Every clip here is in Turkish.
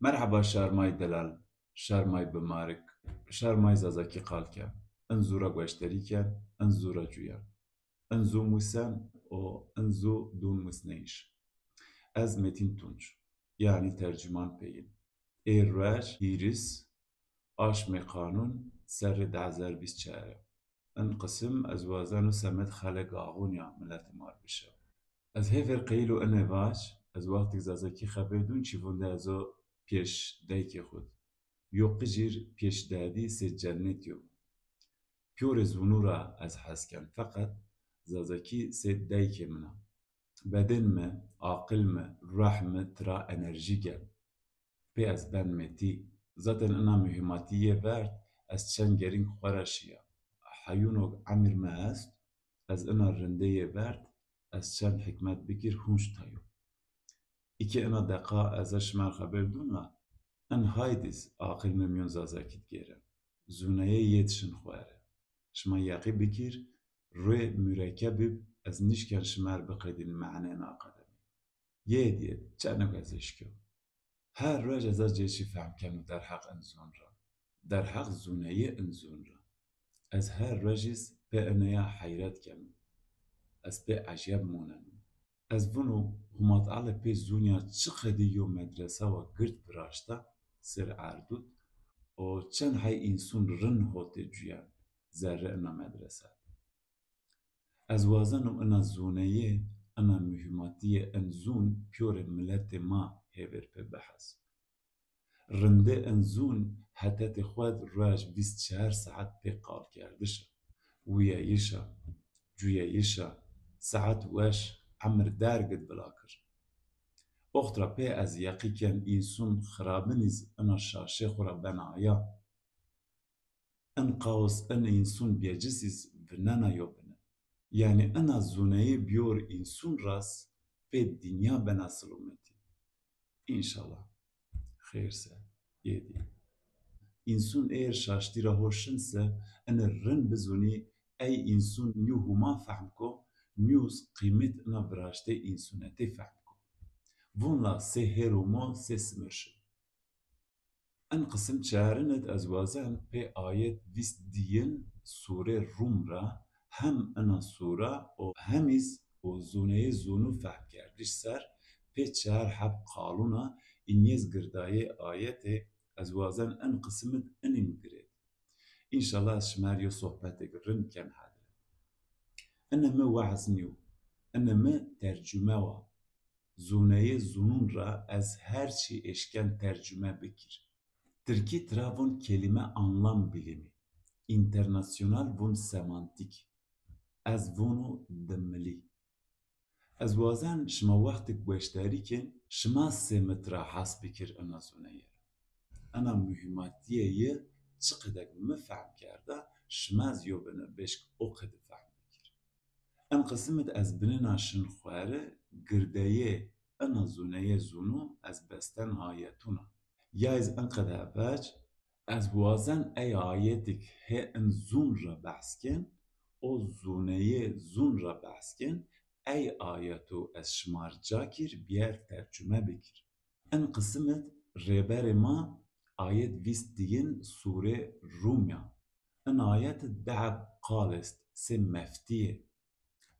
مرحبا شارمای دلال، شارمای بمارک، شارمای زازاکی قالکه، انزورا گوشتریکه، انزورا جویا، انزو موسن و انزو دون مسنیش. از متین تونج، yani tercüman peyin. Erraş, İris, Aşme Kanun, Serri Dazer Bisçare. انقسم از وازن و سمت خلق آغونیا ملت مار بشه. از هفر قیلو انواش از وقتی زازکی خبردون چی ونده ازو پیش دیکی خود. يقجر بيشدادي سي جنتيو بيور زونورا از حسكن فقط زازكي سي دايكي منا بدن ما عقل ما روح ما ترا انرجي جل بي از بن متي زاتن انا مهماتية برد از چن گرين خورشيا حيونو عمر ما است از انا رندية برد از چن حكمت بكير هونش تايو ايكي انا دقا ازش من خبر دونا ان هایدیز عاقل ممیون زازاکیت گیرن زونایه یتشن خواره شما یقی بگیر روی مرکب از نیشکن شمار بقیدین معنی ناقدمی یه دید چنگ ازش که هر روز از جیشی فهم کنو در حق انزون را در حق زونایه انزون را از هر روزیز به انیا حیرت کنو از به عجب مونن از ونو همات علی به زونیا چقدر یو مدرسه و گرد براشته سر عردود و چند های انسان رن هوته جویان ذره انا مدرسه از وازنم انا زونهیه انا مهماتیه انزون پیور ملت ما هیور به بحث رنده انزون حتی خود راج 24 ساعت به قال کردشه ویا یشا جویا یشا ساعت وش عمر درگد بلاکر اخترا پی از یقیکن انسان خرابنیز انا شاشه خورا بنایا ان قوس ان انسان بیجسیز ونانا یوبنه یعنی انا زونهی بیور انسان راس به دنیا بناسلومتی انشالله خیرسه یدی انسان ایر شاشتی را هوشنسه ان رن بزونی ای انسان نیو هما فهم کو نیوز قیمت انا براشته انسانتی فهم Bununla seheruma sesmirşi. En kısım çağrınet az vazen pe ayet vis diyen sure Rumra hem ana sura o hemiz o zuneye zunu fahm kerdiş ser pe çağır hab kaluna inyez girdaye ayete az vazen en kısımet enin giret. İnşallah şmariyo sohbete girin ken hadre. Enne me vaazniyo. Enne me tercüme wa. زونهی زونون را از هر چی اشکن ترجمه بکیر. ترکی تراون kelime anlam bilimi. İnternasyonal vun semantik. از vunu demeli. از وازن شما وقتی گوشتاری کن شما سه متر حس بکر انا زونهی. انا مهماتیه یه چقدر مفهم کرده شما زیو بنا بشک او قد فهم بکر. ان قسمت از بنناشن خواره گردایه انا زونهی زونو از بستن آیتونا یا از انقدر بچ از وازن ای آیتک he ان زون را بحث کن او زونهی زون را بحث کن ای آیتو از شمار جاکیر بیار ترجمه بکر ان قسمت ربر ما آیت ویست دیگن سوره رومیا ان آیت دعب قالست سه مفتیه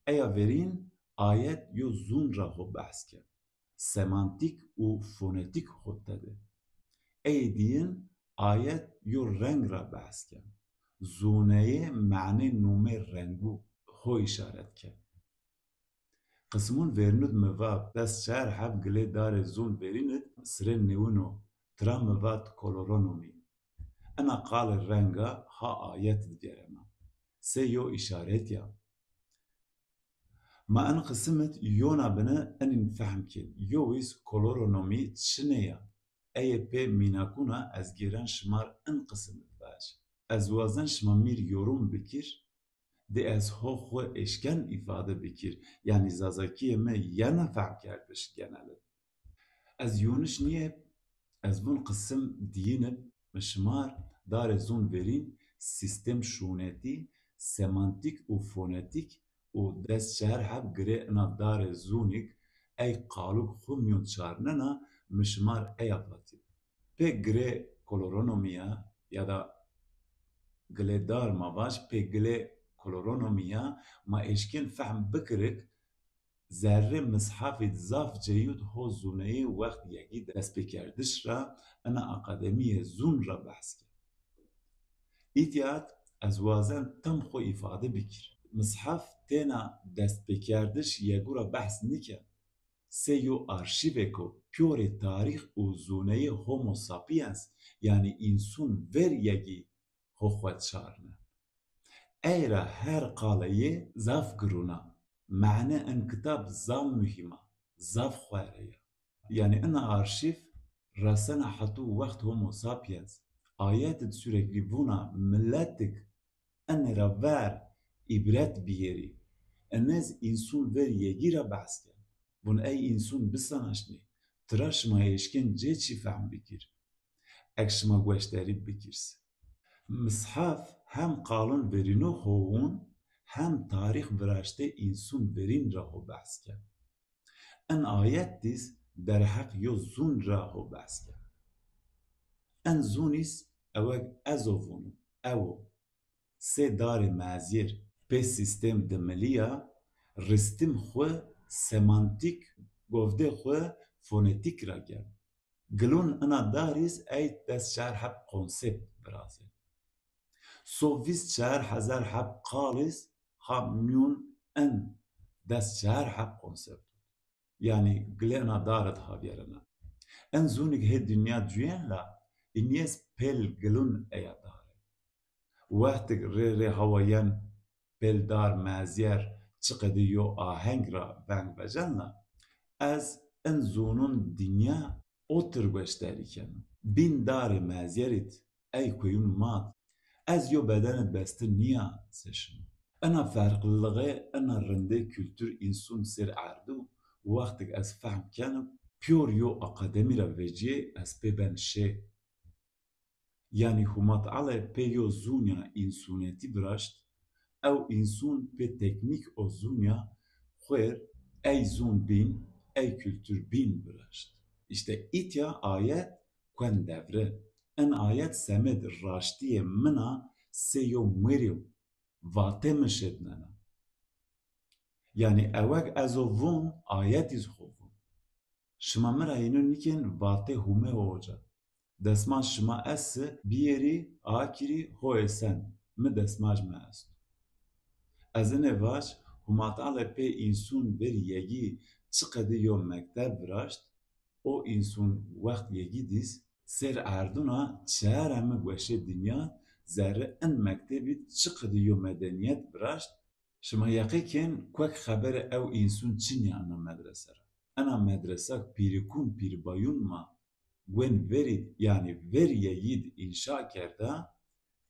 ای آورین آیت یو زون را خو بحث کن semantik و fonetik خود داده. ای دین آیت یو رنگ را بحث کن. زونه معنی نومه رنگو خو اشارت کن. قسمون ورنود مواب دست شهر حب گله دار زون ورینت سرن نیونو ترا مواد کولورونومی. انا قال رنگا ها آیت دیرما. سه یو اشارت یا. ما أنا قسمت يونا بنا أن نفهم كين يويس كولورونومي تشنيا أي بي ميناكونا از جيران شمار أن قسمت باش از وازن شمامير يوروم بكير دي از هو خو إشكان إفادة بكير يعني زازاكية ما يانا فهم كردش جنالت از يونش نيه از بون قسم دينب مشمار دار زون verin سيستم شونتي سيمانتيك و فونتيك و دست شهر حب گره انا دار زونیک ای قالوک خومیون چارننا مشمار ای افاتی. pe gre koloronomiya ya da gledar mavaş pe gle koloronomiya ma eşkin fehm bikirik zerre mishafit zaf ceyud ho zuneyi wekt yekî destpêkerdiş ra ena akademiyê zûn ra behs kir. İtiyat ez wazem tem xwe îfade bikir. Mishaf têna destpêkerdiş yekûra behs nike. Seyo arşivê ku pyorê tarîx û zûneyê Homo sapiens yani însun ver yekî xwe xwe çarine. Eyra her qaleyê zaf girûna. Mehne en kitab zam mühima. Zaf xwere. Yani ina arşiv rasena hatû wext Homo sapiens ayetet sürekli bûna milletik enera ver ibret biyêrî. Enez însun ver yekî ra behs kir. Bun ey însun bisanaşnî. Tira şima êşkin cê çî fehm bikir. Ek şima gweşterî bikirs. Mishaf hem qalûn verînû hûn hem tarîx biraştê însun verîn ra xwe behs kir. En ayet dîs derheq yo zûn ra xwe behs kir. En zûnîs ewek ezovûn ew sê darê mezîr pê sîstêm dimiliya ristim xwe semantîk govdê xwe fonetîk ra ger. Gilûn ina darîs ey dest şer heb konsept birazê. Sovîs çar hezar heb qalîs ha miyûn en dest şer heb konsept. Yani gilena daret havyerine. En zûnik hê dünya cuyên la înyes pel gilûn eya dare. Wextik rê hawayan peldar mezyer çiqedî yo aheng ra veng vejen la ez en zûnun dünya otir gweşterî kenim. Bin darê mezyerit ey kuyûn mat ez yo bedenet bestin niya seşim. Ena ferqliliğê ena rindê kültür însun ser erdû wextik ez fehm kenim pyor yo akademî ra veciyê ez pê ben şê. Yani humat ale pê yo zûnya însunetî biraşt ew însun pê teknîk o zûnya xwêr ey zûn bîn ey kültür bîn biraşt. İşte îtya ayet kuen devre. En ayet semed raştiyê mina sê yo mwêrê vatê min şêdnena. Yani ewek ezovûn ayetî zixwebûn. Şima min ra hînû nikên vatê hûmê hoca. Desma şima ez biyêrî akirî hoyê sen mi desmaj me est. Ez ê vaş humatale pê însun ver yekî çiqedî yo mekteb biraşt o însun wext yekî dîs ser erdûna çare me gweşê dünya zerre en mektebî çiqedî yo medeniyet biraşt şima yeqîkên kwek xebere ew însun çiniya ena medrese ra. Ena medresa pîrikûn pîrbayûn ma wên verî yani ver yekî înşa kerda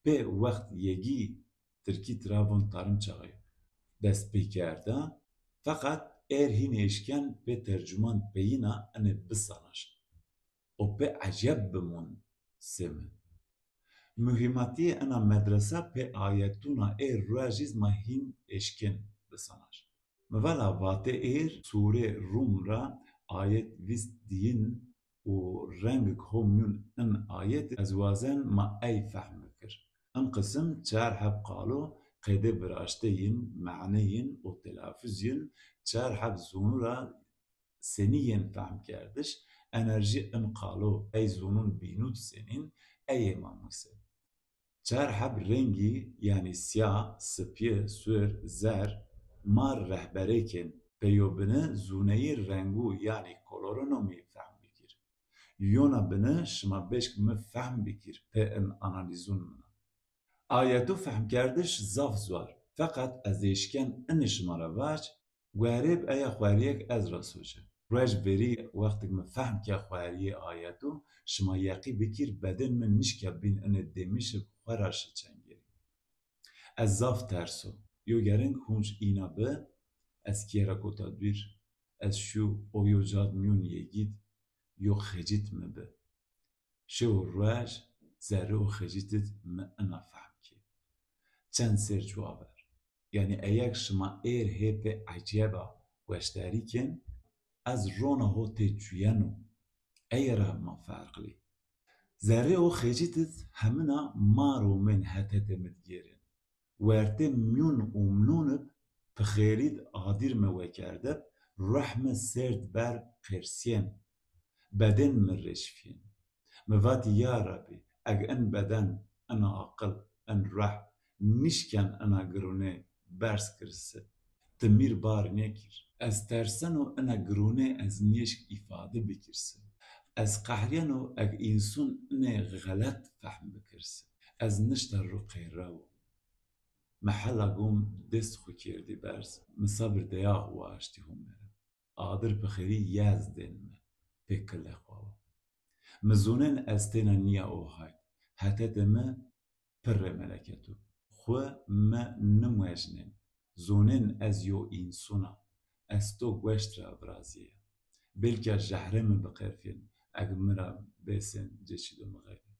pê wext yekî Tirkî Trabzon tarım çaxê dest pê kerda feqet êr hîn êşken pê tercûman peyîna enê bisanaşin. O pê eceb bimûn sê min. Mühîmatiyê ena medresa pê ayetûna êr rojî ma hîn êşkin bisanaşin. Mivala vatê êr sûrê Rûm ra ayet vîst dîyin û rengek homyûn in ayet ez wazen ma ey fehm bikir. In qism çar heb qalo qêdê biraşteyên, meعنeyên û telafûzên çar heb zûnû ra seniyên fehm kerdiş enerjî in qalo ey zûnûn bînût senîn eyê mamûse. Çar heb rengî yani siyah, spiyê, swer, zer mar rehberêkên peyo bine zûneyê rengû yani koloronomî fehm bikir. Yona bine şima beşk me fehm bikir pê in analizûn min. Ayetû fehm kerdiş zaf zwar feqet ez êşken inê şima re baş werêb eya xweriyek ez ra soce. Rej berî wextek me fehm ke xweriyê ayetû şima yeqî bikir beden min nişke bîn inê demişik xwe ra şiçengerî. Ez zaf terso yo gerink hûnc îna bi ez kêra gota dûr ez şû oyo jad miyûn yekît yo xecît me bi. Şew û rej zerre û xecîtit me ina fehm kê. Çend sêr çaver. Yani eyek şima êr hêpê eceba weşterîkên ez rona hotê çûyenû ey re ma ferqlî. زره او خجیتت همنا مارو من هتت مدگیرن ورته میون امنونب بخیرید عادیر موکرده رحم سرد بر قرسین بدن مرشفين مفاتي يا ربي اج ان بدن انا عقل ان رح نشكن انا قروني برس كرسه تمير بار نكر از ترسنو انا قروني از نيشك افاده بكرسه از قهرينو اج انسون اني غلط فهم بكرسه از نشتر رو قيراو محلا قوم دست خو كيردي برس مصابر دياغ واشتي هم قادر بخيري يازدن بكل خواه مزونن استنا نیا اوهای حتی دم پر ملکتو خو ما نموجنن زونن از یو اینسونا استو گوشت را برازیه بلکه جهره من بقرفین اگه مرا بسن جشی دو مغیره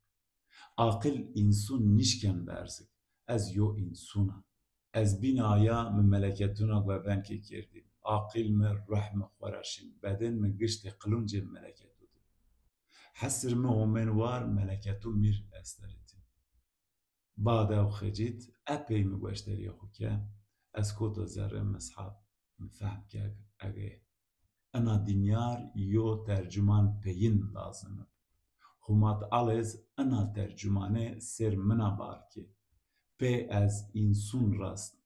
عاقل اینسون نیشکن برزک از یو اینسونا از بینایا من ملکتونا و بنکی کردیم عاقل من رحم خورشین بدن من گشت قلونج ملکت حسر مؤمن وار ملكته مير استرتي بعد او خجيت ابي مگوشتري خوكا اسكوتو زر مصحاب مفهم كاك اگه انا دينيار يو ترجمان بين لازم خمات علز انا ترجمانه سر منا باركي بي از انسون راست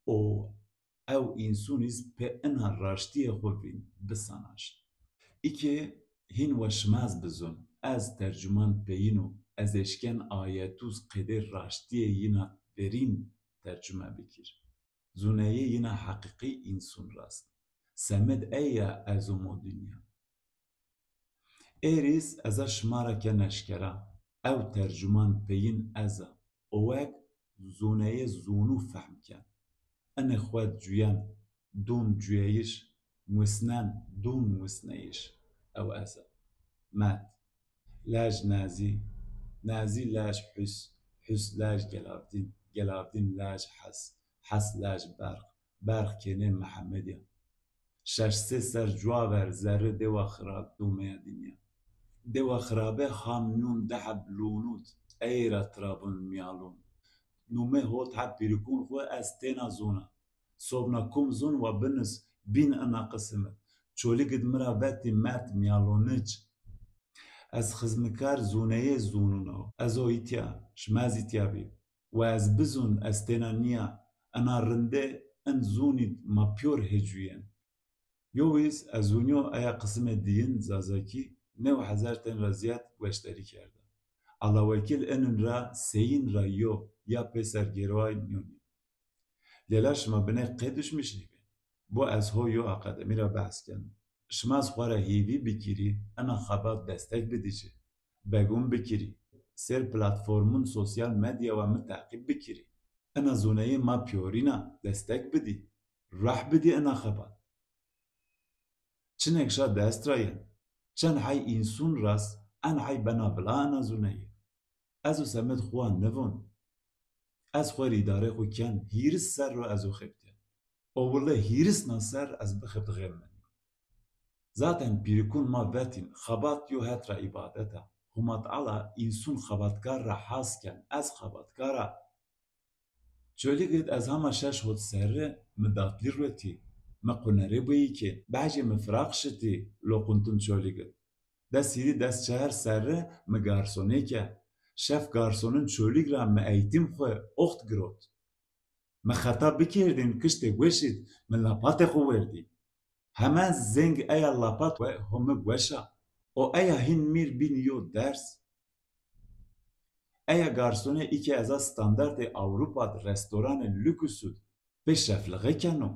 او انسونيز بي انا راشتي خوبين بساناش ايكي هین وشماز بزن از ترجمان پینو از اشکن آیتوز قدر راشتیه ینا برین ترجمه بکر زونه ینا حقیقی انسون راست سمد ایا ازومو دنیا ایریز ازا شمارا که نشکره او ترجمان پین ازا اوک زونه زونو فهم کن ان خواد جویان دون جویش مسنن دون مسنیش او أسى مات لاج نازي لاج حس لاج جلابدين لاج حس لاج برق كيني محمديا شش سر جوابر ذره دوا خراب دوميا دنيا دوا خرابه خامنون دحب لونوت ايرا ترابون ميالون نومه هوت حب بيركون هو استينا زونا صوبنا كم زون وبنس بين انا قسمت چولی قد مرا باتی مرد میالونج از خزمکار زونه زونونو از اویتیا شماز ایتیا بی و از بزون از تنانیا انا رنده ان زونید ما پیور هجوین یویز از اونیو ایا قسم دین زازاکی 9000 تن رازیات گوشتری کرده الله وکیل انن را سین را یو یا پسر گروای نیونی لیلا شما بنه قیدش میشنی بو از هو یو اکادمی را بحث کن شماز خواره هیوی بکیری انا خبات دستک بدیجه بگون بکیری سر پلاتفورمون سوسیال مدیا و متعقیب بکیری انا زونه ما پیورینا دستک بدی راح بدی انا خبات چنک شا دست راین چن حی انسون راست ان حی بنا بلا انا زونه ازو سمت خوان نوون از خوار اداره خو کن هیرس سر رو ازو خبتی او والله هيرس نصر از بخبت غير من zaten pirikun ma vetin xabat yo hetra ibadeta humat ala insun xabatkar ra hasken az xabatkara çöligit az hama şaş hot serre midatli reti me qunere buyi ki baje mifraq şiti lo quntun çöligit da siri das çahar serre me garsoneke şef garsonun çölig ra me eğitim xwe oxt girot me xeta bikirdin kişte gweşit me lapate xwe werdin همه زنگ ایا لاپات و همه گوشا او ایا هین میر بین یو درس ایا گارسونه ای که از استاندارد اوروپا رستوران لوکسود پیشرفته کنه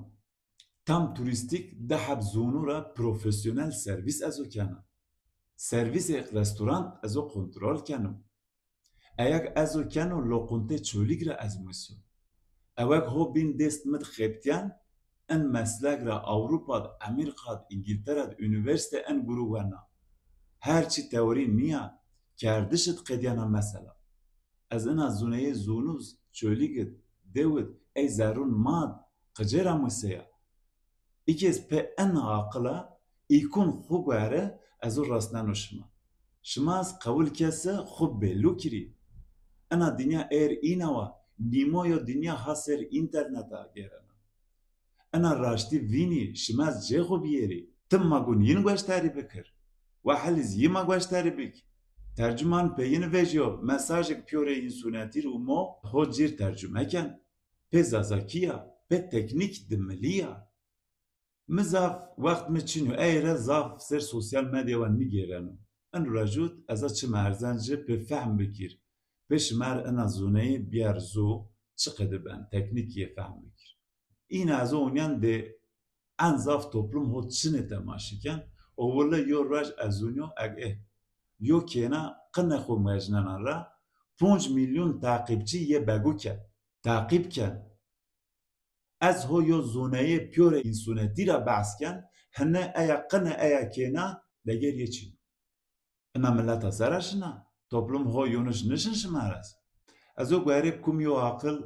tam turistik dahab zonu ra profesyonel servis azo kana servis restoran azo kontrol kanu ayak azo kanu loqunte çolig ra az musu awak ho bin dest mit kheptian ان مسلک را اروپا امریکا انگلترا üniversite en gruvana هرچی تئوری نیا کردشت قدیانا مثلا از این زونه زونوز چولیگت دوت ای زارون ماد قجرا مسیا ایکیز په ان عقلا ایکون خوباره از راستنوشما شماز قول کسه خوب بلو کری انا دنیا ایر اینوا نیمو یا دنیا حاصر اینترنت آگرنا انا راشتی وینی شماز جه خوب یری تم مگون ین گوشتاری بکر و حلیز یما گوشتاری بک ترجمان پیین ویجیو مساجک پیوره اینسوناتی رو مو هو جیر ترجمه کن pe zazakiya pe teknik dimiliya mizaf waqt me çinû eyre zaf ser sosyal medya ve nigêreno en rajût eza çi merzan ji pe fehm bikir pe şimer ena zoneyê biyar zû çi qediben teknîkiyê fehm bikir îna ez onyan de en zaf toplum hot çinê temaşiken o wile yo raj ezûnyo eg yo kêna qine xwe mejnenan re 5 milyon takipçi yê begûke تعقیب کن از هو یو زونهی پیور اینسونتی را بحث کن هنه ایا قنه ایا کینا دگر یه چی اما ملت سرش نه toplum هو یونش نشن شمارس از او گوهرب کم یو عقل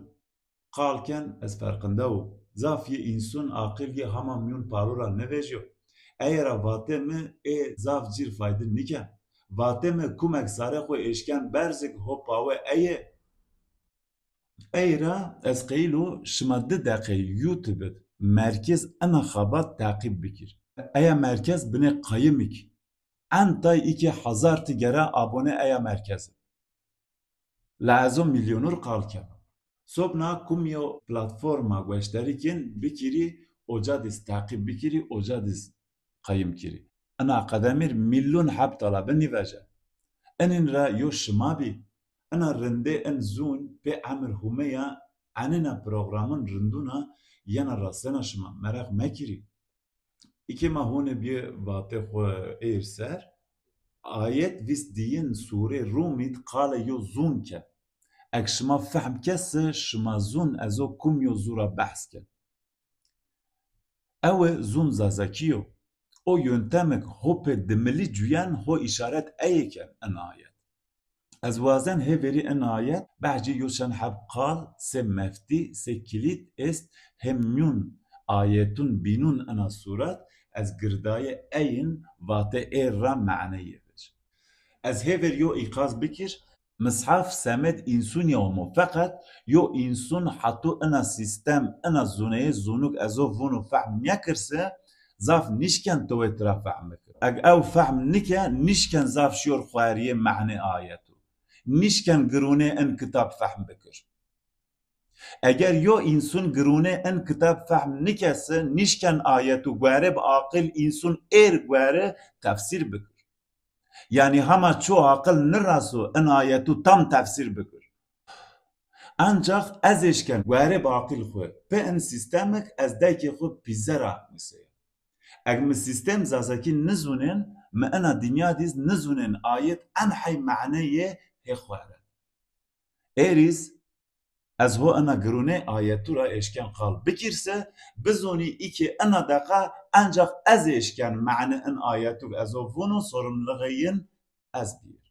قال کن از فرقنده و زافی اینسون عقل یه هما میون پارورا نویجیو ایا را واته می ای زاف جیر فایده نیکن واته می کمک ساره خو اشکن برزک هو پاوه ایه Eyra ez qeylo şima 2 deqeyê YouTube merkez ana xabat taqîb bikir. Eya merkez bine qayimik. En tay 2000 tigere abone eya merkez. Lazım milyonur qalke. Sobna kumyo platforma gweşterikin bikiri ocadis taqîb bikiri ocadis qayim kiri. Ana qademir milyon hab talabe niveje. Enin ra yo şimabi أنا رنده أن زون بعمر همية عننا برنامج رندونا يانا راسنا شما مرق مكري إكي ما هون بيه واطخ إيرسر آيات ويس دين سورة روميت قال يو زون كا أك شما فهم كس شما زون أزو كم يو زورا بحث كا أو زون زازاكيو أو ينتمك هوب دملي جويان هو إشارات أيكا أن آيات از وازن هفری ان آیت بعجی یوشن حب قال سه مفتی سه کلید است همیون آیتون بینون انا صورت از گردای این واته ایر را معنیه بش از هفر یو ایقاز بکش مصحف سمد انسون یومو فقط یو انسون حتو انا سیستم انا زونه زونوک ازو فونو فهم نکرسه زاف نشکن تو اترا فهم بکر اگ او فهم نکه نشکن زاف شور خواریه معنی آیتو نشکن گرونه ان کتاب فهم بکر اگر یو انسان گرونه ان کتاب فهم نکسه نشکن آیتو گواره با عاقل انسان ایر گواره تفسیر بکر یعنی همه چو عاقل نرسو ان آیتو تم تفسیر بکر ancak از اشکن گواره با عاقل خو به ان سیستمک از دایکی خو پیزرا میسه اگه سیستم زازاکی نزونن ما انا دنیا دیز نزونن آیت انحی معنیه هخواره ایریز از هو انا گرونه آیتو را اشکن قال بکرسه بزونی ای که انا دقا انجاق از اشکن معنی ان آیتو از هو ونو sorumluluğun از بیر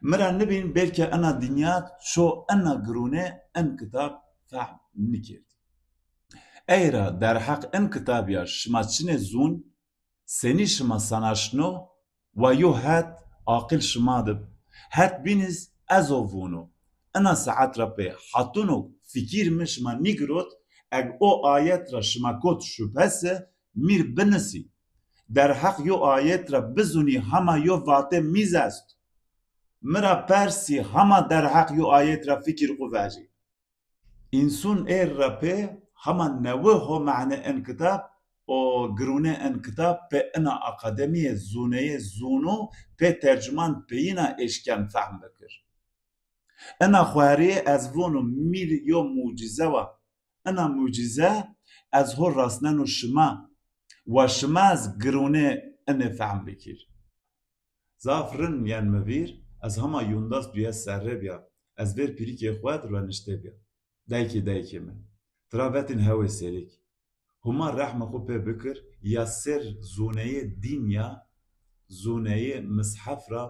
مرا نبین بلکه انا دنیا شو انا گرونه ان کتاب فهم نکرد ایرا در حق ان کتاب یا شما چنه زون سنی شما سناشنو و یو هات عاقل شما دب هات بینز ازوونو انا ساعت را به حتونو فکر مش ما نیگروت اگ او آیت را شما کت شبهسه میر بنسی در حق یو آیت را بزونی همه یو واته میز است مرا پرسی همه در حق یو آیت را فکر قواجی انسون ایر را به همه نوه ها معنی ان کتاب او گرونه ان کتاب به انا اکادمی زونه زونو به ترجمان پینا اشکن فهم بکر انا خواری از وونو میر یو معجزه و انا معجزه از هر راسنن و شما از گرونه ان فهم بکر زافرن یان مویر از همه یونداز دویه سره بیا از ویر پیری که خواد رو نشته بیا دایکی من تراوتین هوا سریک هما رحمه خو په بکر یا سر زونه دنیا زونه مصحف را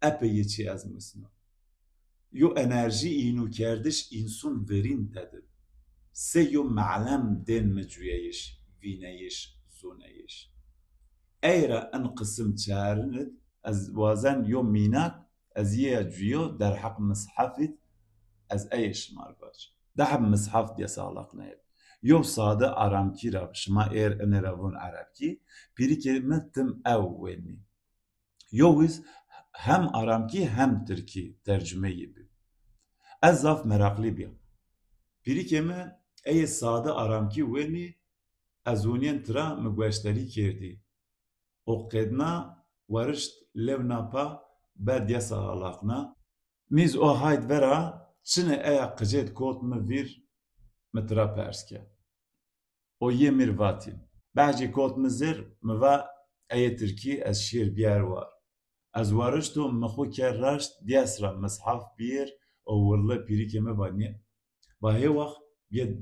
اپی چی از مسنا یو انرژی اینو کردش انسان ورین تدب سه یو معلم دن مجویش وینیش زونهش ایرا ان قسم چارند از وازن یو میناک از یه جویو در حق مصحفت از ای شمار باش ده حب مصحف دي سالق نيب يو صادة عرامكي راب شما اير ان رابون عربكي بيري كلمة تم او ويني يوز هم عرامكي هم تركي ترجمة يبي ازاف مراقلي بيا بيري كلمة اي صادة عرامكي ويني ازونين ترا مقواشتري كيردي وقدنا ورشت لبنا با بعد يسا علاقنا ميز او هايد برا چنه ایا قجد کوت مفیر مترا پرسکه او یه میرواتین بعضی کوت مزر موا ای ترکی از شیر بیار وار از وارشتو مخو که رشت دیاسرا مصحف بیر او ورله پیری که مبانی با هی وقت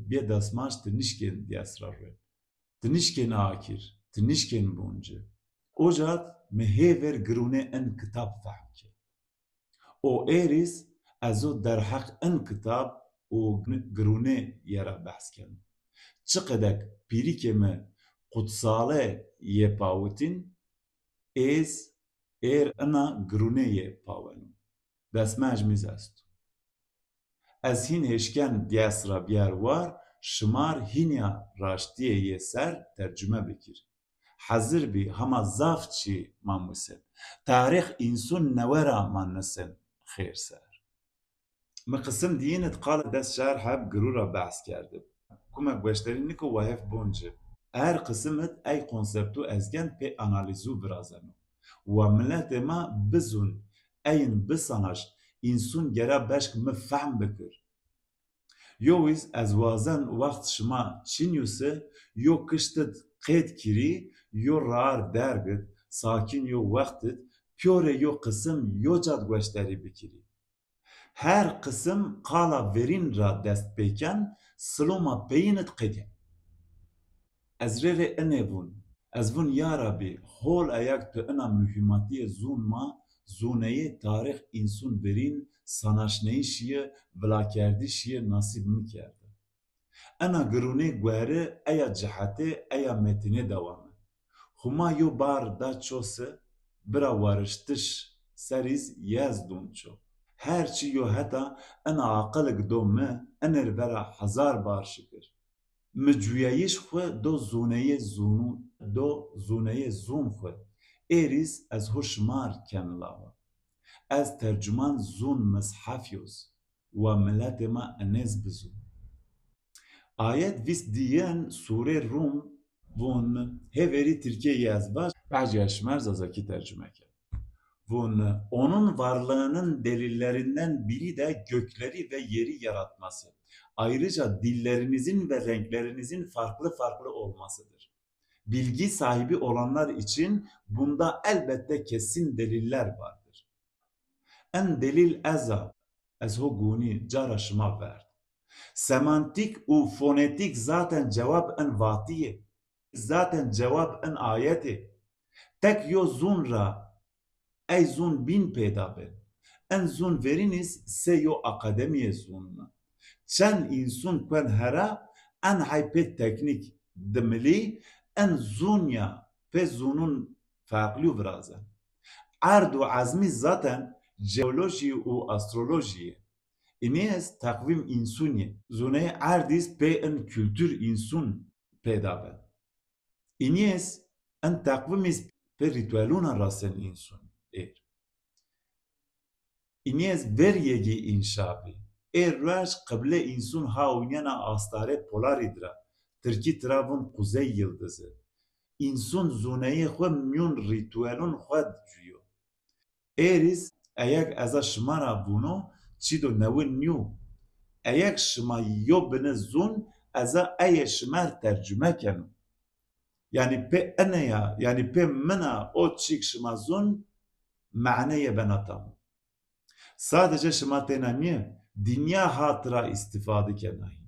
بیا دستماش تنشکن دیاسرا رو تنشکن آکیر تنشکن بونجه او جات مهیور گرونه ان کتاب فهم که او ایریس ازو در حق ان کتاب و گرونه یرا بحث کنم چقدر پیری که ما قدساله یه پاوتین از ایر انا گرونه یه پاونم دست مجمیز است از هین هشکن دیاسرا بیار وار شمار هینیا راشتیه یه سر ترجمه بکر حضر بی هما زافت چی ماموسن تاریخ انسون نورا من نسن خیر سر ما قسم دينت قال دست شهر حب قرورة بحث کرده كما باشترين نكو وهف بونجه هر قسمت اي كونسبتو ازگن پی اناليزو برازنو وملت ما بزون اين بسانش انسون گره بشك مفهم بكر يوز از وازن وقت شما چينيوسه يو كشتد قيد كيري يو رار درگت ساكن يو وقتت پیوره يو قسم يو جاد گوشتری بكيري her kısım qala verin ra dest pêken siloma peyinit qedye ez rê vê enê ez vûn ya Rabbi hol ayak tu ina mühimatiye zûn ma zûneyê tarîx însun verîn sanaşneyî şiye vilakerdî şiye nasîb mikerde ina girûnê guhere eya cihetê eya metinê dewame huma yo bar da çose bira wariştiş serîz yez dûn ço هرچی یو هتا انا عقلك دو ما انا البرا هزار بار شكر مجويايش خو دو زونية زون خو ايريس از هوش مار كان لاوا از ترجمان زون مصحفيوز وملات ما انز بزون آيات ويس ديان سورة روم بون هيفري تركيا يازباش بعجي اشمر زازاكي ترجمه كد onun varlığının delillerinden biri de gökleri ve yeri yaratması. Ayrıca dillerinizin ve renklerinizin farklı farklı olmasıdır. Bilgi sahibi olanlar için bunda elbette kesin deliller vardır. En delil eza, ez ho guni cara şıma verdi. Semantik u fonetik zaten cevap en vatiye. Zaten cevap en ayeti. Tek yo zunra ey zun bin peyda be. En zun veriniz se yo akademiye zunna. Çen insun kwen hera en haypet teknik demeli en zunya pe zunun farklı vrazan. Ardu azmi zaten jeoloji u astroloji. İniyez takvim insuni. Zune ardis pe en kültür insun peyda be. İniyez en takvimiz pe ritüeluna rasen insun. İniyez veryegi inşabi. Röş kıble insun hauniyana astare polaridra. Türki trabun kuzey yıldızı. İnsun zuneyi xwe myun ritüelun xwe cüyo. Eriz ayak aza şmara bunu çido nevin nyu. Ayak şma yo bine zun aza aye şmer tercüme kenu. Yani pe eneya yani pe mena o çik şma zun ma'neye benatam. Sadece şma tena niye? Dünya hatıra istifade kenayi.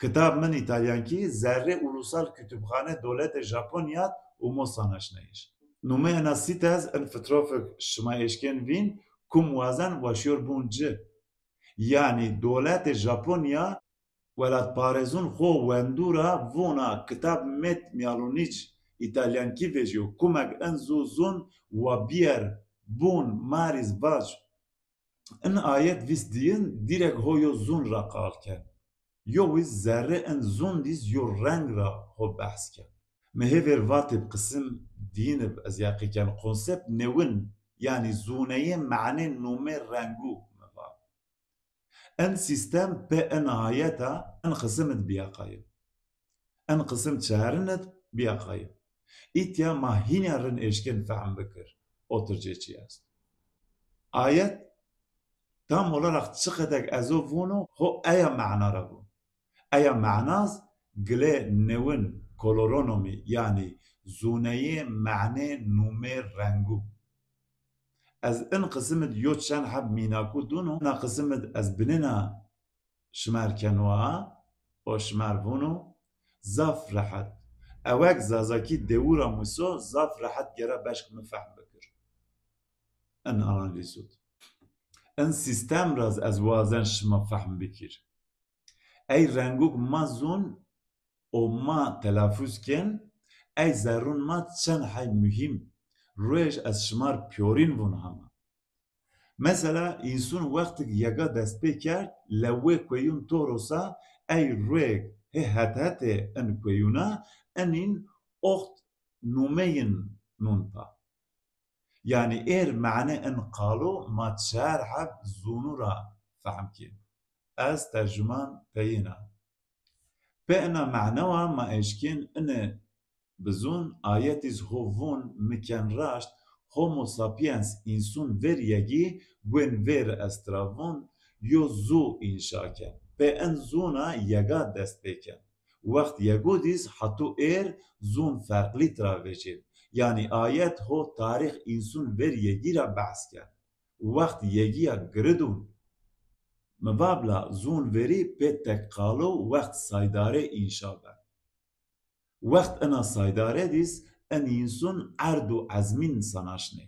Kitap men İtalyan ki Zerre Ulusal Kütüphane Devlet Japonya umo sanaşneyiş. Numena sitez en fitrofik şma eşken vin kum wazan vaşyor buncu. Yani Devlet Japonya velat parezun xo wendura vona kitap met miyaluniç ایتالیان کی ویجیو کمک انزو زون و بیر بون ماریز باج ان آیت ویس دین دیرک هویو زون را قال کن یو ویس ذره ان زون دیز یو رنگ را هو بحث کن مهیور واتی بقسم دین ازیاقی کن قنسپت نون yani zûneyê meعنê nûmê rengû miva. En sîstem pê en ayeta en qisimit biyaqayî. En qisim çarinit biyaqayî. İtya ma hîna rin êşkin fehm bikir. O tircê est. Ayet tam olarak çi qedek ezo bûno ho eya meعna re bû. Eya meعنaz gilê newin koloronomî yani zûneyê meعنê nûmê rengû. از ان قسمت یوت شن حب میناکو دونو نا قسمت از بننا شمار کنوا و شمار بونو زاف راحت اوک زازاکی دورا موسو زاف راحت گره بشک مفهم بکر ان آنالیزود ان سیستم راز از وازن شما فهم بکر ای رنگوک ما زون و ما تلافوز کن ای زرون ما چند های مهم رویش از شمار پیورین بون همه مثلا insun wextik yeka dest pê kerd li wê kweyûn torosa ey rêk hê hethetê in kweyûna enîn oxt nûmeyên nûnta yani êr meعنê in qalo ma çar heb zûnû ra fehm kê ez tercüman peyîna pê ina meعنe wa ma êşkên inê bizûn ayetî hovûn miken raşt Homo sapiens insun ver yegî gwen ver estravon yo zû înşa ken. Pê en zûna yega dest pê ken. Wext yego dîs hatû êr zûn ferqlî tra veçên. Yani ayet ho tarîx insun ver yegî ra behs ken. Wext yegiya giridûn mivabla zûn verî pê tekqalo wext saydarê înşa be. Wext ina saydarê dîs en insun erd û ezmîn sanaşnê.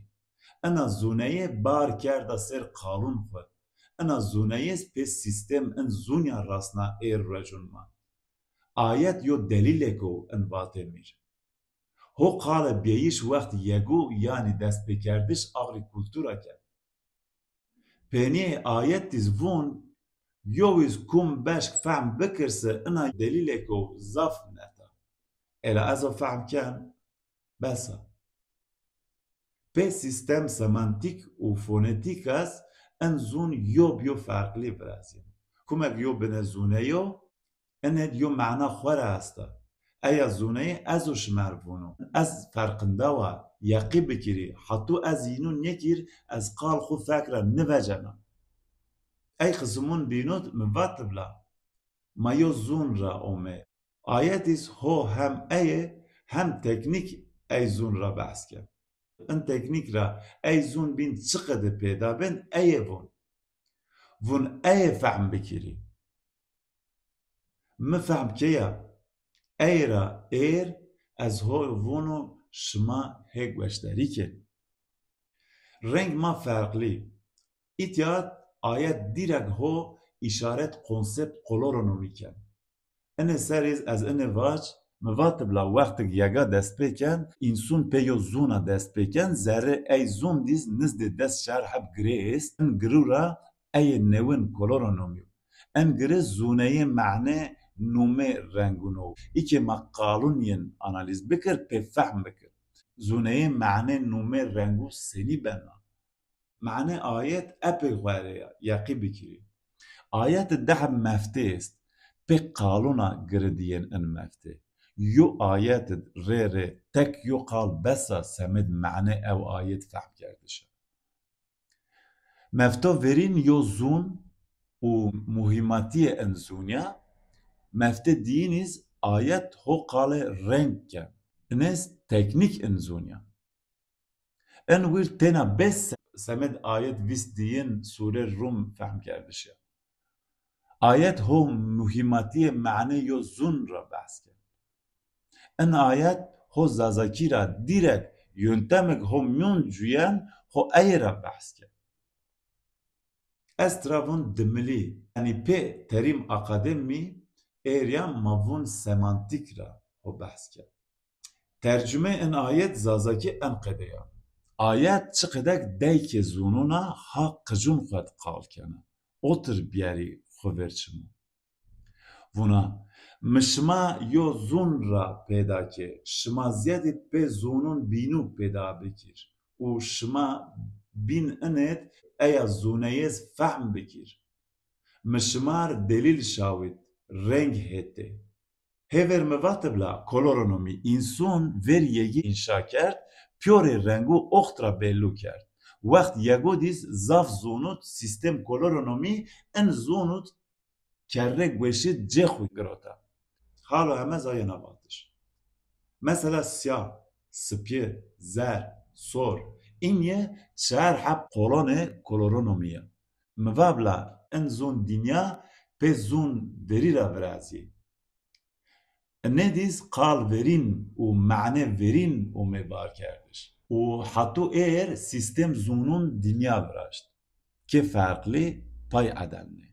Ina zûneyê bar kerda ser qalûn xwe. Ina zûneyê pê sîstem in zûnya rastna êr rejûn ma. Ayet yo delîlek o in vatê mîr. Ho qale bêyîş wext yego yani destpêkerdiş agrîkultûreke. Pêniyê ayet dîs vûn yo wîs kum beşk fehm bikirse ina delîlek o zaf neta. Ela ez o fehm ken besa. Pê sîstem semantîk û fonetîk est en zûn yo biyo ferqlî birazîn. Kumek yo bine zûneyo enê yo meعna xwe re heste. Eya zûneyê ez û şimerbûno. Ez ferqinda wa yeqî bikirî hatû ez yînû nekir ez qal xwe fekra nivecena. Ey qisimûn bînot miva tibla. Ma yo zûn ra ome. Ayetîs ho hem eyê hem teknîk ey zûn ra behs ken. In teknîk ra ey zûn bîn çi qede pêda bin eyê vûn. Vûn eyê fehm bikirî. Mi fehm kêya? Eyê ra êr ez ho vûno şima hê gweşterîkê. Reng ma ferqlî. Îtiya ayet dîrek ho îşaret konsept koloronomî ken. Inê serêz ez inê vaç miva tibla wextik yega dest pê ken însun pê yo zûna dest pê ken zerrê ey zûn dîs nizdê dest şer heb girês in girû ra eyê newin koloronomî en girê zûneyê meعنê nûmê rengûno îkê ma qalûn yên analîz bikir pê fehm bikir zûneyê meعنê nûmê rengû senî bena meعنê ayet epê xwere ye yeqî bikirî ayet deh meftê est pê qalûna giridiyên in meftê yo ayet rê rê tek yo qal besa semid meعنê ew ayet fehm kerdişe mefto verîn yo zûn û muhîmatiyê in zûnya meftê dînîz ayet ho qalê reng ke inês teknîk in zûnya in wir têna bes semid ayet vîs dîyên sûrê Rum fehm kerdişe ayet ho muhîmatiyê meعنê yo zûn ra behs kir in ayet ho zazakî ra dîrek yöntemek ho mûn cuyen ho eyê ra behs kir ez travûn dimilî yanî pê terîm akademî êriya mavûn semantîk ra ho behs kir Tercüme en ayet zazaki en qedeya. Ayet çıkıdak deyke zununa ha qıcun xwed qalkene. Otur biyari xweverçimı. Vuna mışma yo zun ra peyda ke. Şıma ziyade pe zunun binu peyda bikir. U şıma bin enet eya zuneyez fahm bikir. Mışmar delil şawit renk hette. Hever mevatebla koloronomi inson ver yegi inşa kert, piyore rengu oxtra bellu kert. Vakt yego diz zaf zonut sistem koloronomi en zonut kerre gweşit cexu grota. Hala heme zayına batış. Mesela siyah, spye, zer, sor. İnye çer hep kolone koloronomiye. Mevabla en zon dünya pe zon verira veraziye. Nedis qal verin u mane verin u mebar kerdиш. U hatta eğer sistem zunun dünya veraşt. Ke farklı pay adamne.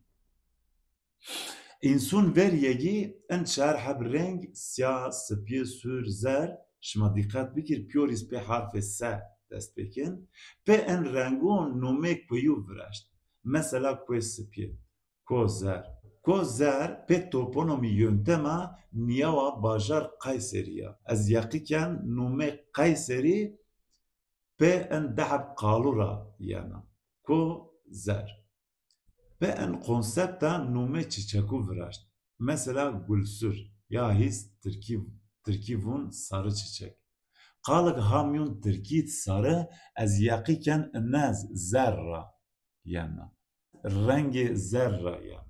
İnsun ver yegi en çar hab renk siyah, spye, sür, zer şma dikkat bikir piyoris pe harfe se dest bekin pe en rengun numek peyu veraşt. Mesela ko spye, ko zer. Kozer pe toponomi yöntema niyava bajar Kayseriya. Az yakiken nume Kayseri pe en dahab kalura yana. Kozer. Pe en konsepta nume çiçeku viraşt. Mesela gülsür. Yahis Türkivun sarı çiçek. Kalık hamyun Türkit sarı az yakiken naz zerra yana. Rengi zerra yana.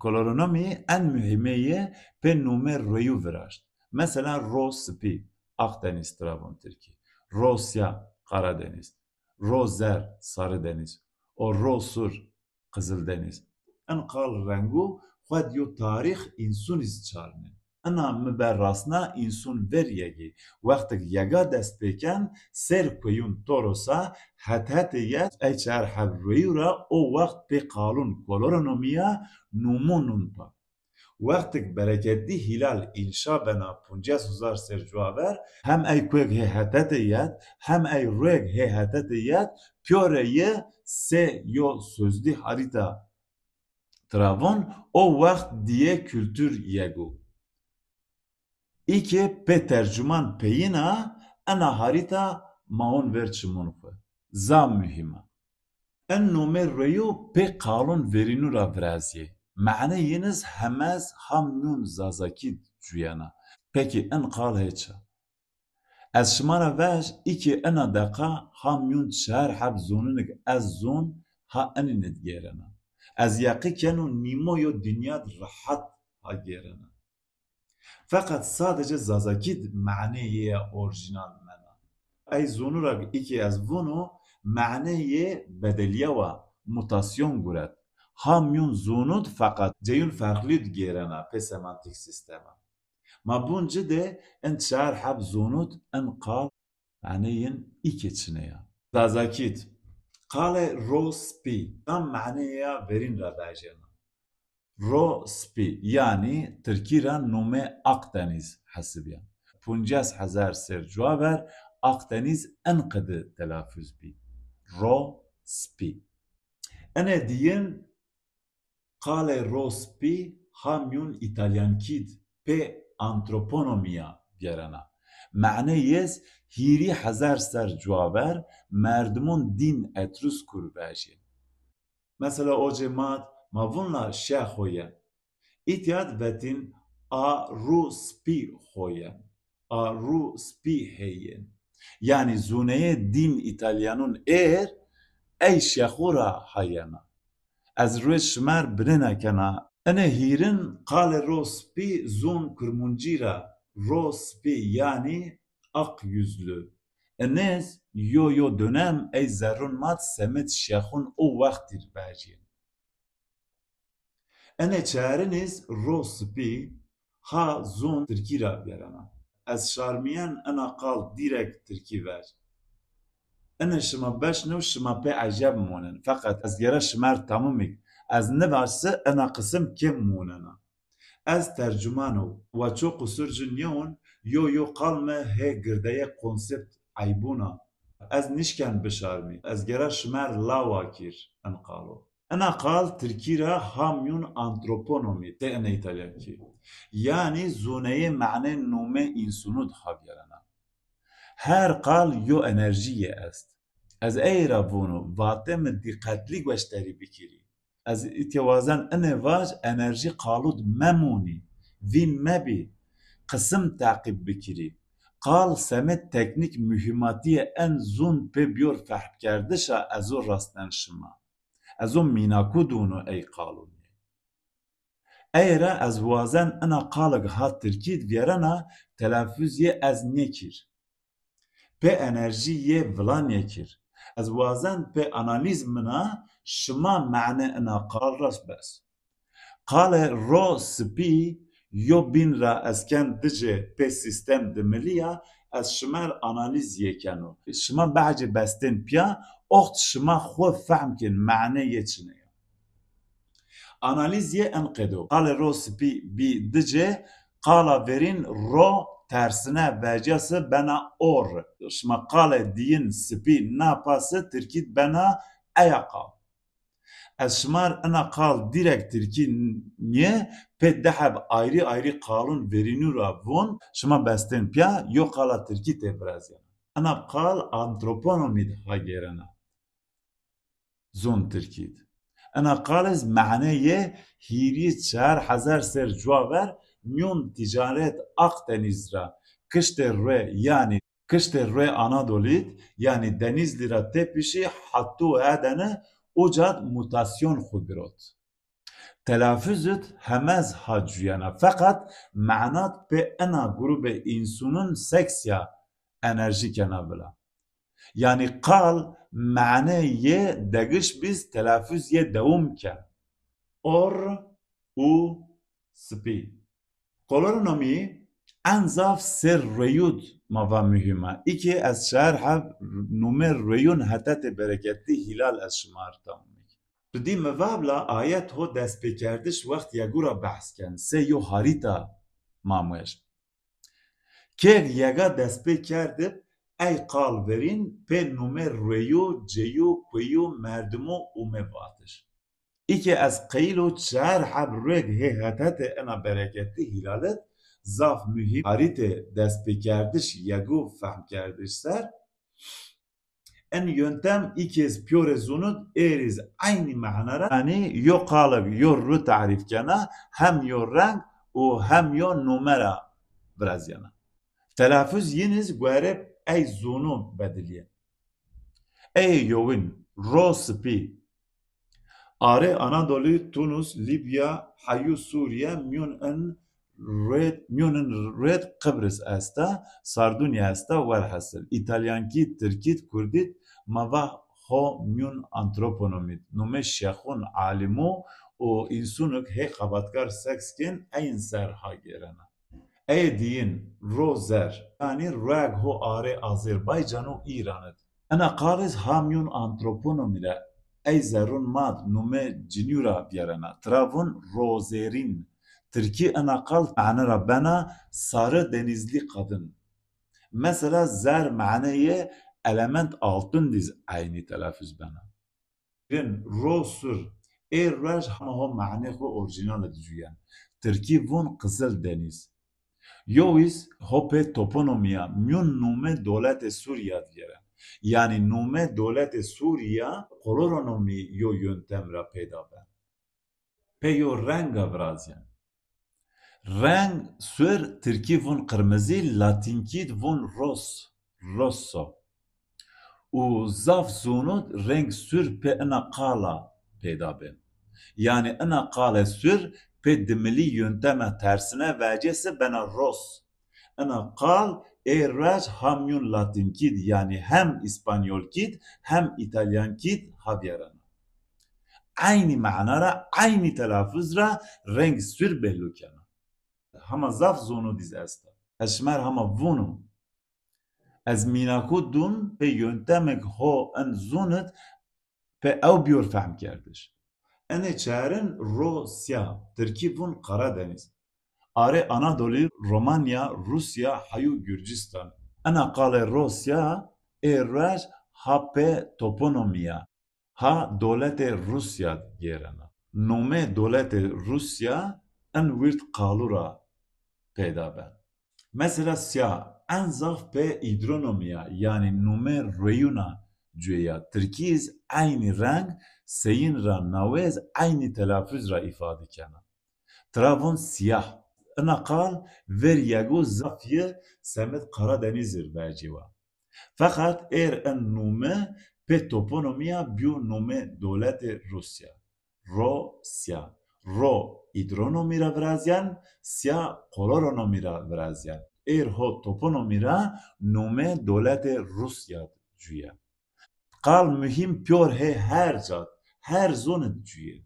Koloronomi en mühimeye pe numer royu veraşt. Mesela Rospi, Akdeniz Trabzon Türkiye. Rosya, Karadeniz. Rozer, Sarıdeniz. O Rosur, Kızıldeniz. En kal rengu, xwediyo tarih insuniz çarne. Ana müberrasna insun ver yegi. Vaktik yega dest peken, ser kuyun torosa, yet ey çar havreura o vakt pe kalun koloronomiya numunun pa. Vaktik bereketli hilal inşa bena 50,000 sercuaver hem ey kwek yet hem ey reg yet pyoreye se yo sözlü harita Travon o vakt diye kültür yegu. İki pe tercüman peyina ana harita maon verçimun xwe. Zam mühima. En numereyo pe kalon verinura vraziye. Mane yeniz hemez hamnun zazaki cuyana. Peki en kal heça. Ez şmara vaj iki ena daka hamyun çar hab zonunik ez zon ha eninet gerena. Ez yaqi kenu nimoyo dünyad rahat ha gerena. Fakat sadece zazakid maneye orijinal mena. Ey zonurak iki ez bunu maneye bedeliye ve mutasyon guret. Hamyun zonut fakat ceyun farklıydı gerena pe semantik sistema. Ma bunca de en çar hab zonut en kal maneyin iki çineya. Zazakid kale rospi tam maneye verin rabajena. Rospi yani Türkiye nume Akdeniz hasbiyan. 50,000 sercuaver Akdeniz enqede telaffuz bi. Rospi. Ene diyen kale rospi hamyun İtalyankid pe antroponomiya gerana. Mane yes hiri 1000 sercuaver merdumun din Etruskur veje. Mesela o cemaat mavunla şehoyen. İtiyat vetin a ru spi hoyen. A ru spi heyen. Yani zuneye din İtalyanun ey şehura hayena. Az ruy şmer birine kena. Ene hirin kale ru spi zun kurmuncira. Ru spi yani ak yüzlü. Enez yo dönem ey zerrun mat semet şehun o vaktir bacin. Ene çareniz rospi ha zon Türkiye ra gerana. Az şarmiyen ana kal direkt Türkiye ver. Ene şıma beş ne şıma pe acab monen. Fakat az yara şımer tamamik. Az ne varsa ana kısım kim monena. Az tercümano ve çok kusurcun yon يو قال ما هي قردية كونسبت عيبونا از نشكن بشارمي از جرا شمار لاواكير ان قالو انا قال تركيرا هاميون انتروبونومي تي انا ايطاليانكي يعني زونية معنى نومه انسونود هابيرانا هر قال يو انرجية است از ايرا بونو واتم دقتلي گوشتري بكيري از اتوازن انه واج انرجي قالود مموني في مبي قسم تعقیب بکری قال سمت تکنیک mühimatiye en zun pe biyor fehm kerdişa ez o rastlen şima ez o minakudunu ey qaluni eyra ez wazen ana qalig hat Tirkît vierana telaffuziye ez nekir pe enerjiye vlan yekir ez wazen pe analiz mina şima mane ana qal rast bes qale ro spi یو بین را از کن دجه به سیستم دملیه از شما انالیز یکنو شما بعد بستن پیا اخت شما خو فهم کن معنی یه چنه انالیز یه انقدو قال رو سپی بی دجه قال ورین رو tersine vecası bana or شما قال دین سپی ناپاسه ترکید bana ayaka از شمار انا قال direkt Türkiye niye pe dehab ayrı kalın verinu ra von şuma besten pya yo qala Türkiye tebraz yani ana qal antroponomi ha gerana zon Türkiye ana qalez ma'neye hiri 4000 ser juaver myon ticaret Akdeniz ra kışte re yani kışte re Anadolit yani Denizli ra tepişi hattu adene ocad mutasyon xubirot. Telaffuzut hemez hacuyana fakat manat pe ena grubu insanın seksya enerji kenabla. Yani kal maneye degiş biz telaffuz ye devam ken. Or u spi. Koloronomi انزاف سر ریود موا مهمه ایکه از شهر حب نومر ریون حتت برکتی هلال از شمار تامی بدی موابلا آیت هو دست بکردش وقت یگورا بحث کن سه یو هاریتا ماموش که یگا دست بکرده ای قال برین به نومر ریو جیو کویو مردمو اومواتش ایکه از قیلو شهر حب رگ حتت انا برکتی هلالت zaf mühim harite dest bekerdiş yegu fahm kerdiş ser en yöntem ikez piorezunut eriz aynı manara yani yo qalık yo ru tarif kana hem yo renk o hem yo numara biraz yana telaffuz yiniz guarep ey zonu bedeliye ey yovin rospi are Anadolu Tunus Libya Hayu Suriye myon red Kıbrıs asta, Sardunya asta varhasıl. İtalyanki, Türkit, Kurdit, mava ho myon antroponomit. Nume şeyhun alimu o insanık he kabatkar sekskin ayin ser ha gerana. Ey diyin rozer yani rag ho are Azerbaycan o İran'et. Ana qariz ha myon antroponomile ey zerun mad nume cinura gerana. Travun rozerin Türkiye ana kal ma'na rabbana sarı denizli kadın. Mesela zer ma'neye element altın diz aynı telaffuz bana. Ben rosur raj ama ho ma'ne ho orijinal dijuyan. Türkiye vun Kızıl Deniz. Yois hope toponomiya myon nume devlet Suriye diyere. Yani nume devlet Suriye koloronomi yo yöntem ra peyda ben. Peyo renga vrazyan. Renk sür Türkiye vun kırmızı, Latinkit vun rosso. U zaf zonu renk sür pe ena kala peyda ben. Yani ena kala sür pe demeli yönteme tersine vecesi bena ros. Ena kal raj hamyun Latinkit yani hem İspanyolkit hem İtalyankit havyaran. Aynı manara, aynı telaffuzra renk sür bellukana. Hama zaf zonu diz esta. Eşmer hama vunu. Ez minaku dun pe yöntemek ho en zonet pe ev biyor fahm kerdiş. Ene çaren Rusya, Türkiye vun Karadeniz. Are Anadolu, Romanya, Rusya, hayu Gürcistan. Ana qale Rusya êrrej hape toponomiya. Ha doletê Rusya gerena. Nomê doletê Rusya en wirt qalura peyda be. Mesela sya en zaf pe hidronomiya yani nomê reyuna cüya. Tirkiz aynı renk seyin ra nawez aynı telaffuz ra ifade kena. Travon siyah. Ina qal ver yego zafye semet Karadenizir berciva. Fakat en nome pe toponomiya biyo nome devleti Rusya. Rusya. Ro hidronomi ra vrazyan, sya koloronomi ra vrazyan. Ho toponomi ra nome devleti Rusya cüye. Qal mühim pyor he her cat, her zonet cüye.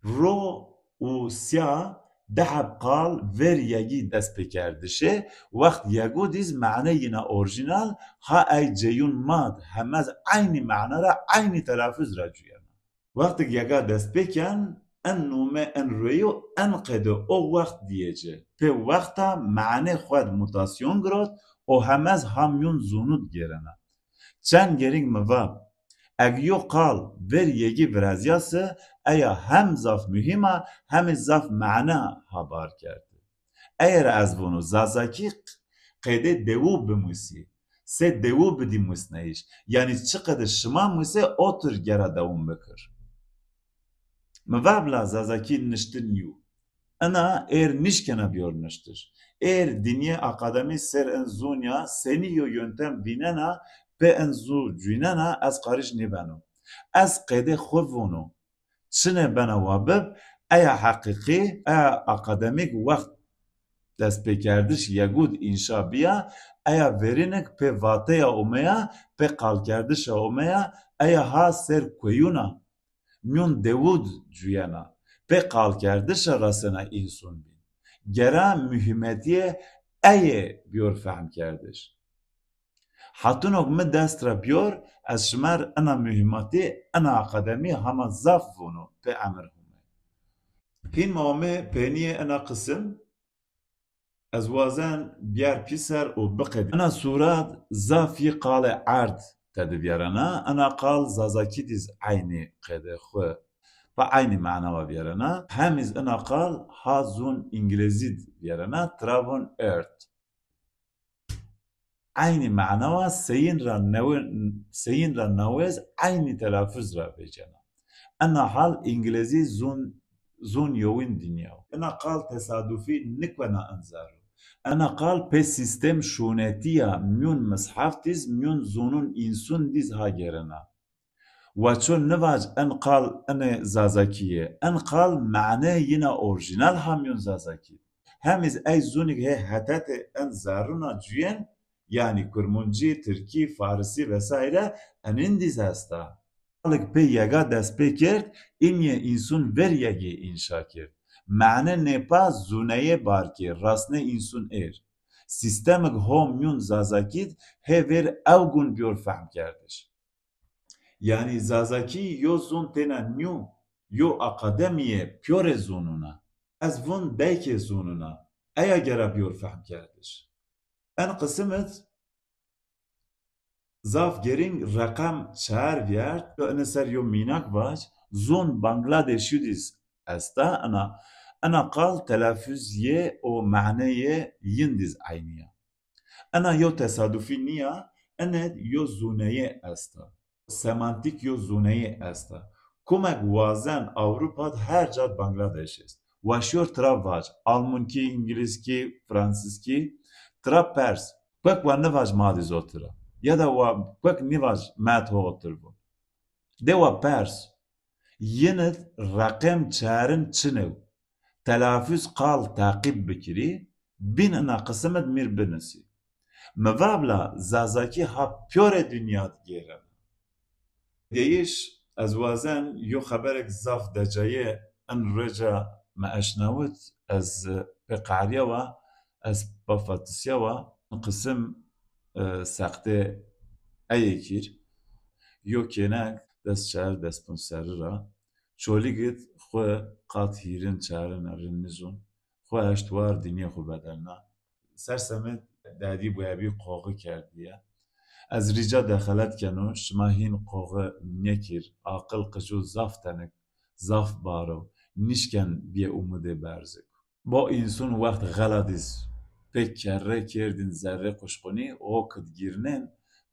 رو و سیا دهب قال ver yagi dest pekerdişe vakt yago diz ma'ne yine orijinal ha ay ceyun mad hemez aynı ma'nara aynı telaffuz ra cüyen. Vakti yaga dest peken en nume en reyo en qede o vakt diyece. Pe vakta ma'ne xwed mutasyon grot o hemez hamyun zunut gerene. Çen gering mevab اگیو قال ver yegi virazyası eya hem zaf mühima hem zaf mana habar kerdi. Eğer az bunu zazaki qede devu bimusi se devu bidi musneyiş yani çıkıdı şıma muse otur gera devum bekir. Mevabla zazaki niştin yu. Ana nişkena biyor niştir. Dinye akademi ser en zunya seni yo yöntem binena pe en zu cünena az karış nibenu. از قیده خوونو چنه بنوابب ایا حقیقی ایا اکادمیک وقت دست پیکردش یگود انشا بیا ایا ورینک pe vataya omaya pe qalkerdش omaya eya ha ser koyuna myon devud cüyena pe qalkerdش rasena insun bin gera mühimetiye eye biyor fahm kerdش حتونك من دسترا بيور الشمار انا مهمتي انا اقدمي هما زفونو في عمرهم هين موامي بيني انا قسم ازوازان بيار بيسر وبقد انا سورات زافي قال عرض تدبيرنا انا قال زازاكي ديز عيني قد خو فعيني معنى وبيرنا همز انا قال هازون انجليزي بيرنا ترافون ايرت aynı manawa seyin ra nawez aynı telaffuz ra bejana. Ana hal İngilizce zun yowin dünya. Ana qal tesadüfi nikvena anzaru. Ana qal pe sistem şunetiya myon mishaftiz myon zunun insun diz ha gerena. Waçon nevaj en qal ene zazakiye. En qal ma'ne yine orijinal hamyon zazaki. Hemiz ey zunik he hatate en zaruna cüyen yani Kurmunci, Türki, Farsi vesaire enin dizesta. Alık pe yega dest pe kert, inye insun ver yegi inşa kert. Mane nepa zuneye barki, rasne insun Sistemek homyun zazakit he ver evgun biyor fahm kerdiş. Yani zazaki yo zun tena nyu, yo akademiye piyore zununa. Ez vun beyke zununa. Eya gera biyor fahm kerdiş. En kısmet zaf gering rakam çar viyart ve ser yo minak vaj zon Bangladeş yudiz asta ana qal telaffuz ye o ma'neye yindiz ayniya. Ana yo tesadüfi niya enet yo zuneye asta. Semantik yo zuneye asta. Kumek wazen Avrupa'd her cad Bangladeş est. Vaşyor trav vaj. Almanki, İngilizki, Fransızki, trav Pers. Kwek wa nevaj madi zotra. Ya da wa kwek nivaj mat ho oturbo. De wa Pers. Yenet rakam çarın çinev. Telaffuz qal takip bikiri. Bin ana kısmet mir binesi. Mevabla zazaki ha pure dünyat geren. Deyiş az wazen yo haberek zaf decaye en reca ma aşnawit az beqariya wa az bafatisya wa qism سخته ایکیر یو کنک دست چهار دست پونسری را چولی گید خو قات هیرن چهار نرین نزون خو اشتوار دنیا خو بدلنا سر سمت دادی بویابی قاقه کردیه از ریجا دخلت کنو شما هین قاقه نکر عاقل قجو زاف تنک زاف بارو نیشکن بی اومده برزک با انسان وقت غلطیز پک کره کردین ذره قشقونی او کد گیرنن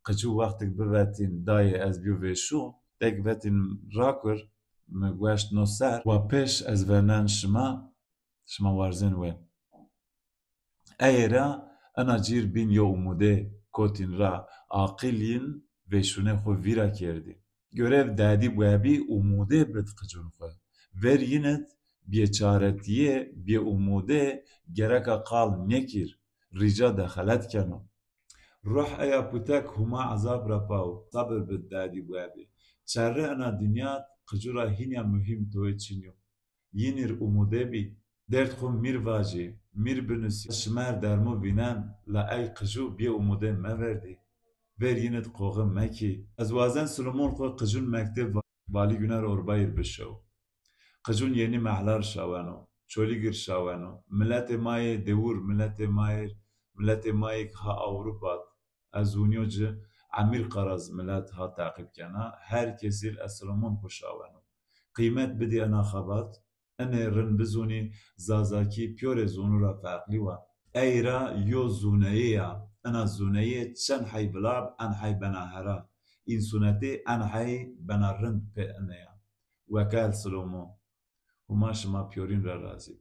قجو وقت ببتین دای از بیو وشو دک بتین راکر مگوشت نو سر و پیش از ونن شما ورزن وین ایرا انا جیر بین یا اومده کوتین را عاقلین وشونه خو ویرا کردی görev دادی بویابی umude بد قجون خو ver yinet بیچارتیه بی umude gereka قال nekir rica دخلت کنو روح ایا پوتک هما عذاب را پاو صبر بد دادی بویابی چاره انا دنیا قجورا هینیا مهم توی چینیو یینیر umude بی درد خو میر واجی میر بنوسی شمر درمو بینن لا ای قجو بی umude موردی ver yinet qoğe meki ez wazen Solomon xwe qijun mekteb valî güner orbayir bişew qijun yenî mehlar şaweno çolîgir şaweno milletê mayê dewûr milletê mayê ha Ewropat ez hûniyo ci emîr qaraz millet ha teqîbkena her kesî ez Solomon xwe şaweno qîmet bidî ena xebat enê rin bizûnî zazakî pyorê zonûra feqlî we eyra yo zûneyê انا زونية چن حي بلاب ان حي بناهرا این سنتي ان حي بنارند به انيا وكال سلومو وما شما بيورين را رازي